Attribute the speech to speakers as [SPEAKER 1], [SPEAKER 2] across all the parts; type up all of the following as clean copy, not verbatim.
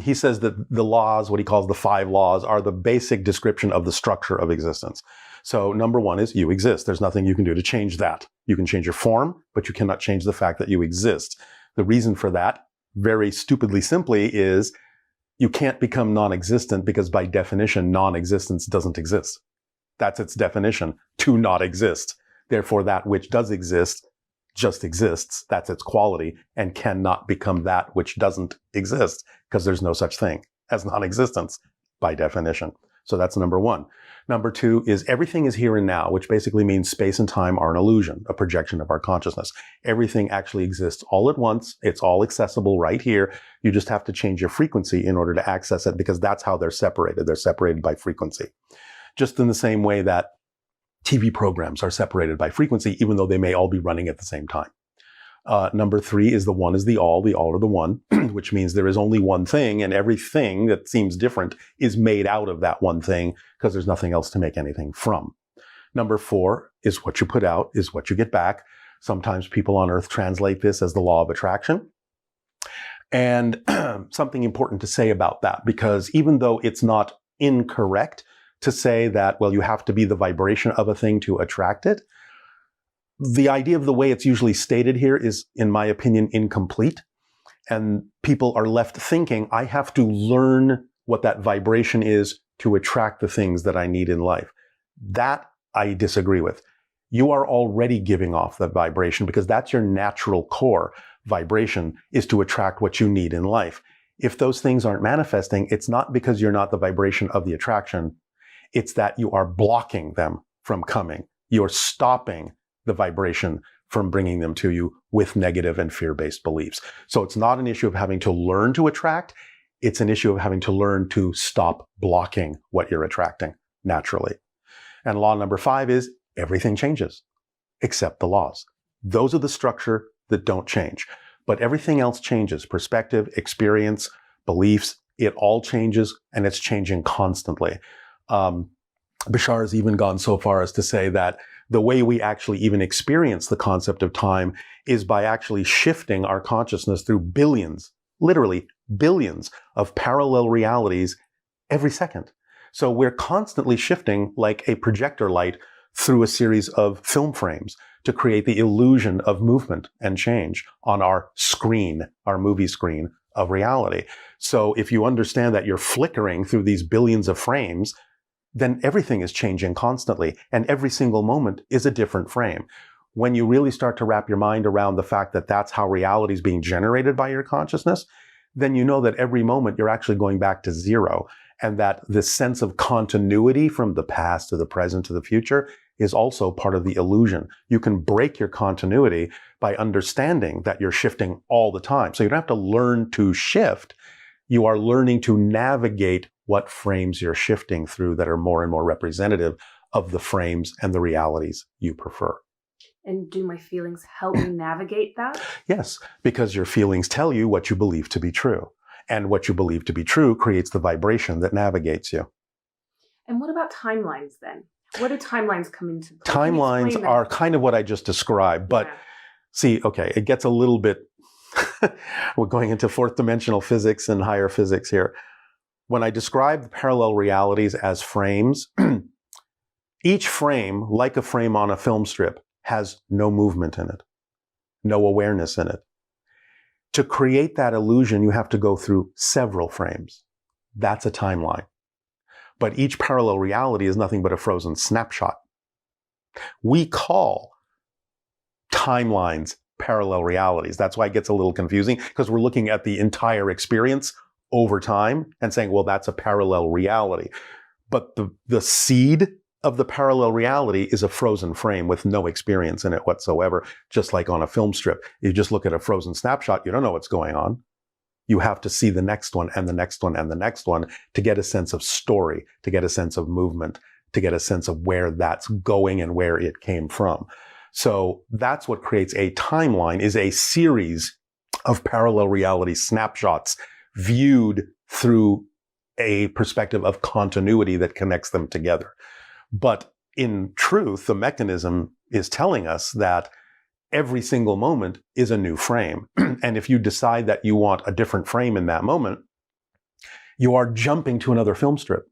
[SPEAKER 1] he says that the laws, what he calls the 5 laws, are the basic description of the structure of existence. So number 1 is you exist. There's nothing you can do to change that. You can change your form, but you cannot change the fact that you exist. The reason for that, very stupidly simply, is you can't become non-existent because by definition, non-existence doesn't exist. That's its definition, to not exist. Therefore, that which does exist just exists. That's its quality and cannot become that which doesn't exist because there's no such thing as non-existence by definition. So that's number 1. Number 2 is everything is here and now, which basically means space and time are an illusion, a projection of our consciousness. Everything actually exists all at once. It's all accessible right here. You just have to change your frequency in order to access it because that's how they're separated. They're separated by frequency. Just in the same way that TV programs are separated by frequency, even though they may all be running at the same time. Number 3 is the one is the all are the one, which means there is only one thing, and everything that seems different is made out of that one thing because there's nothing else to make anything from. Number 4 is what you put out is what you get back. Sometimes people on Earth translate this as the law of attraction. And something important to say about that, because even though it's not incorrect to say that, well, you have to be the vibration of a thing to attract it, the idea of the way it's usually stated here is, in my opinion, incomplete. And people are left thinking, I have to learn what that vibration is to attract the things that I need in life. That I disagree with. You are already giving off that vibration because that's your natural core. Vibration is to attract what you need in life. If those things aren't manifesting, it's not because you're not the vibration of the attraction. It's that you are blocking them from coming. You're stopping the vibration from bringing them to you with negative and fear-based beliefs. So it's not an issue of having to learn to attract. It's an issue of having to learn to stop blocking what you're attracting naturally. And law number 5 is everything changes except the laws. Those are the structure that don't change. But everything else changes. Perspective, experience, beliefs, it all changes, and it's changing constantly. Bashar has even gone so far as to say that the way we actually even experience the concept of time is by actually shifting our consciousness through billions, literally billions of parallel realities every second. So we're constantly shifting like a projector light through a series of film frames to create the illusion of movement and change on our screen, our movie screen of reality. So if you understand that you're flickering through these billions of frames, then everything is changing constantly, and every single moment is a different frame. When you really start to wrap your mind around the fact that that's how reality is being generated by your consciousness, then you know that every moment you're actually going back to zero, and that this sense of continuity from the past to the present to the future is also part of the illusion. You can break your continuity by understanding that you're shifting all the time. So you don't have to learn to shift. You are learning to navigate what frames you're shifting through that are more and more representative of the frames and the realities you prefer.
[SPEAKER 2] And do my feelings help me navigate that?
[SPEAKER 1] Yes, because your feelings tell you what you believe to be true. And what you believe to be true creates the vibration that navigates you.
[SPEAKER 3] And what about timelines then? What do timelines come into play?
[SPEAKER 1] Timelines are kind of what I just described, but see, okay, it gets a little bit, we're going into fourth dimensional physics and higher physics here. When I describe the parallel realities as frames, each frame, like a frame on a film strip, has no movement in it, no awareness in it. To create that illusion, you have to go through several frames. That's a timeline. But each parallel reality is nothing but a frozen snapshot. We call timelines parallel realities. That's why it gets a little confusing, because we're looking at the entire experience over time and saying, well, that's a parallel reality. But the seed of the parallel reality is a frozen frame with no experience in it whatsoever, just like on a film strip. You just look at a frozen snapshot, you don't know what's going on. You have to see the next one and the next one and the next one to get a sense of story, to get a sense of movement, to get a sense of where that's going and where it came from. So that's what creates a timeline, is a series of parallel reality snapshots viewed through a perspective of continuity that connects them together. But in truth, the mechanism is telling us that every single moment is a new frame. And if you decide that you want a different frame in that moment, you are jumping to another film strip.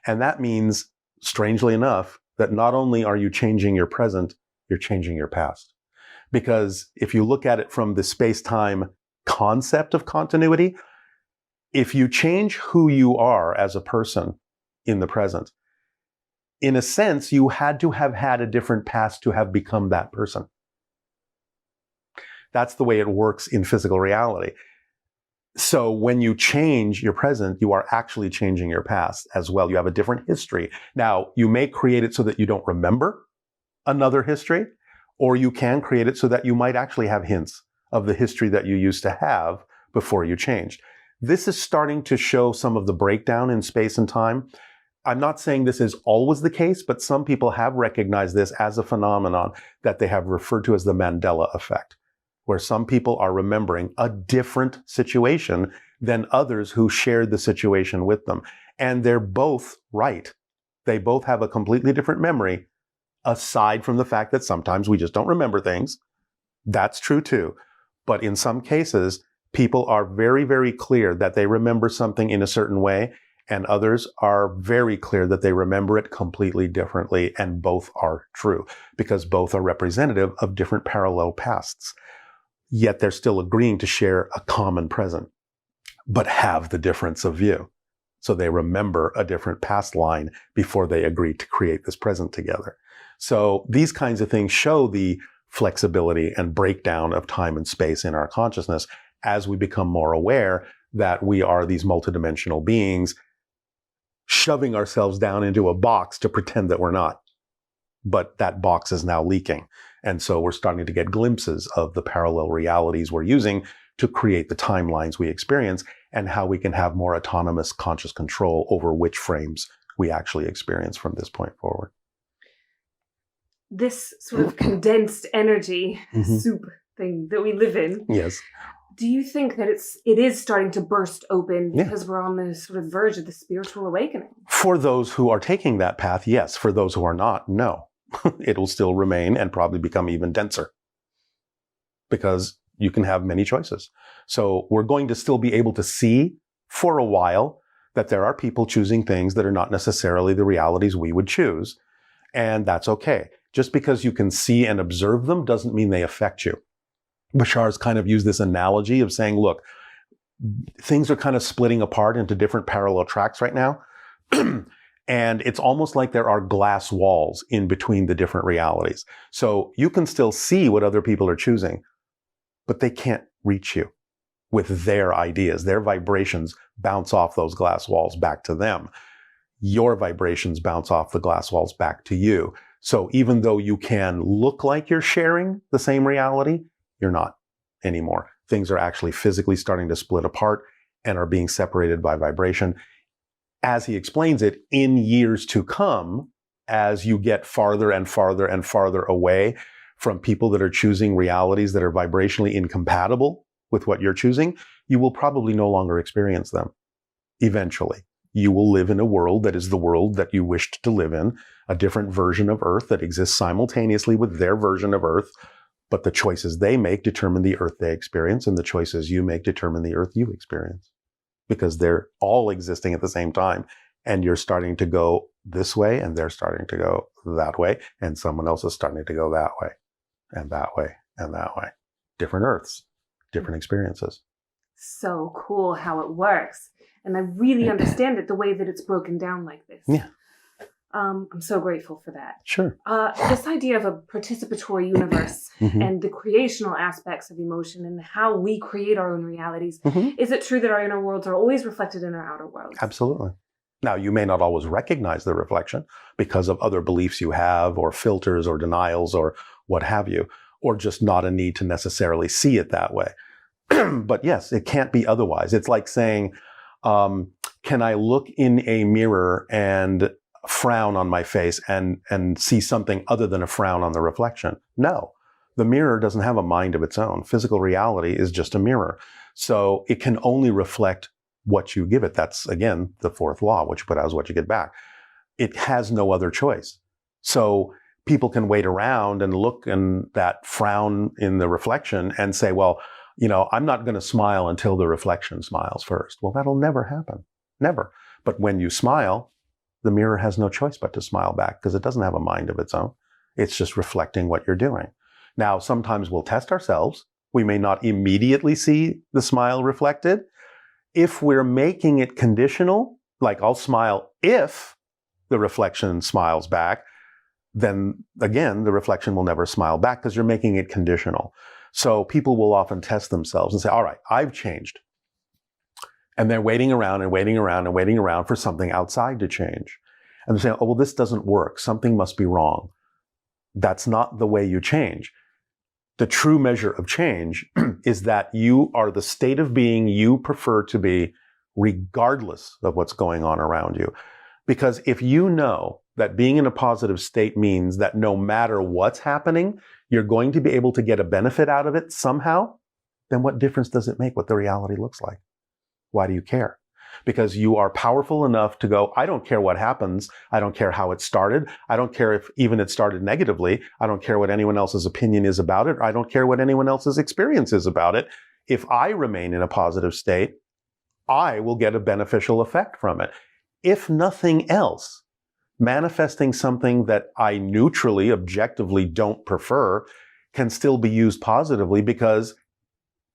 [SPEAKER 1] And that means, strangely enough, that not only are you changing your present, you're changing your past. Because if you look at it from the space-time concept of continuity, if you change who you are as a person in the present, in a sense, you had to have had a different past to have become that person. That's the way it works in physical reality. So when you change your present, you are actually changing your past as well. You have a different history. Now, you may create it so that you don't remember another history, or you can create it so that you might actually have hints of the history that you used to have before you changed. This is starting to show some of the breakdown in space and time. I'm not saying this is always the case, but some people have recognized this as a phenomenon that they have referred to as the Mandela effect, where some people are remembering a different situation than others who shared the situation with them. And they're both right. They both have a completely different memory, aside from the fact that sometimes we just don't remember things. That's true too. But in some cases, people are very, very clear that they remember something in a certain way, and others are very clear that they remember it completely differently, and both are true, because both are representative of different parallel pasts. Yet they're still agreeing to share a common present, but have the difference of view. So they remember a different past line before they agree to create this present together. So these kinds of things show the flexibility and breakdown of time and space in our consciousness as we become more aware that we are these multidimensional beings, shoving ourselves down into a box to pretend that we're not. But that box is now leaking. And so we're starting to get glimpses of the parallel realities we're using to create the timelines we experience, and how we can have more autonomous conscious control over which frames we actually experience from this point forward.
[SPEAKER 3] This sort of condensed energy soup thing that we live in.
[SPEAKER 1] Yes.
[SPEAKER 3] Do you think that it is starting to burst open because we're on the sort of verge of the spiritual awakening?
[SPEAKER 1] For those who are taking that path, yes. For those who are not, no. It'll still remain and probably become even denser, because you can have many choices. So we're going to still be able to see for a while that there are people choosing things that are not necessarily the realities we would choose. And that's okay. Just because you can see and observe them doesn't mean they affect you. Bashar's kind of used this analogy of saying, look, things are kind of splitting apart into different parallel tracks right now. And it's almost like there are glass walls in between the different realities. So you can still see what other people are choosing, but they can't reach you with their ideas. Their vibrations bounce off those glass walls back to them. Your vibrations bounce off the glass walls back to you. So even though you can look like you're sharing the same reality, you're not anymore. Things are actually physically starting to split apart and are being separated by vibration. As he explains it, in years to come, as you get farther and farther and farther away from people that are choosing realities that are vibrationally incompatible with what you're choosing, you will probably no longer experience them. Eventually, you will live in a world that is the world that you wished to live in, a different version of Earth that exists simultaneously with their version of Earth. But the choices they make determine the Earth they experience, and the choices you make determine the Earth you experience. Because they're all existing at the same time. And you're starting to go this way, and they're starting to go that way, and someone else is starting to go that way, and that way, and that way. Different Earths, different experiences.
[SPEAKER 3] So cool how it works. And I really understand it the way that it's broken down like this.
[SPEAKER 1] Yeah.
[SPEAKER 3] I'm so grateful for that.
[SPEAKER 1] Sure.
[SPEAKER 3] This idea of a participatory universe and the creational aspects of emotion and how we create our own realities. Is it true that our inner worlds are always reflected in our outer worlds?
[SPEAKER 1] Absolutely. Now, you may not always recognize the reflection because of other beliefs you have, or filters or denials or what have you, or just not a need to necessarily see it that way. But yes, it can't be otherwise. It's like saying, can I look in a mirror and frown on my face and see something other than a frown on the reflection? No, the mirror doesn't have a mind of its own. Physical reality is just a mirror. So it can only reflect what you give it. That's, again, the fourth law. What you put out is what you get back. It has no other choice. So people can wait around and look in that frown in the reflection and say, well, I'm not going to smile until the reflection smiles first. Well, that'll never happen. Never. But when you smile, the mirror has no choice but to smile back because it doesn't have a mind of its own. It's just reflecting what you're doing. Now, sometimes we'll test ourselves. We may not immediately see the smile reflected. If we're making it conditional, like I'll smile if the reflection smiles back, then again, the reflection will never smile back because you're making it conditional. So people will often test themselves and say, all right, I've changed. And they're waiting around and waiting around and waiting around for something outside to change. And they're saying, oh, well, this doesn't work. Something must be wrong. That's not the way you change. The true measure of change is that you are the state of being you prefer to be regardless of what's going on around you. Because if you know that being in a positive state means that no matter what's happening, you're going to be able to get a benefit out of it somehow, then what difference does it make what the reality looks like? Why do you care? Because you are powerful enough to go, I don't care what happens. I don't care how it started. I don't care if even it started negatively. I don't care what anyone else's opinion is about it. Or I don't care what anyone else's experience is about it. If I remain in a positive state, I will get a beneficial effect from it. If nothing else, manifesting something that I neutrally, objectively don't prefer can still be used positively because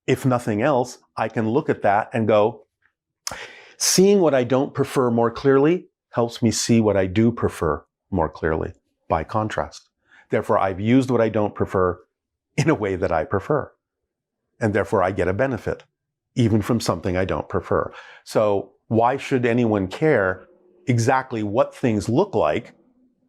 [SPEAKER 1] if nothing else, I can look at that and go, seeing what I don't prefer more clearly helps me see what I do prefer more clearly by contrast. Therefore, I've used what I don't prefer in a way that I prefer. And therefore, I get a benefit, even from something I don't prefer. So why should anyone care exactly what things look like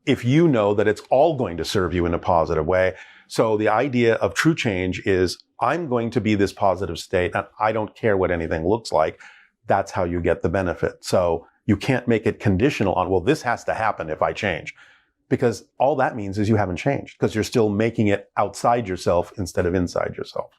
[SPEAKER 1] if you know that it's all going to serve you in a positive way? So the idea of true change is I'm going to be this positive state and I don't care what anything looks like. That's how you get the benefit. So you can't make it conditional on, well, this has to happen if I change. Because all that means is you haven't changed because you're still making it outside yourself instead of inside yourself.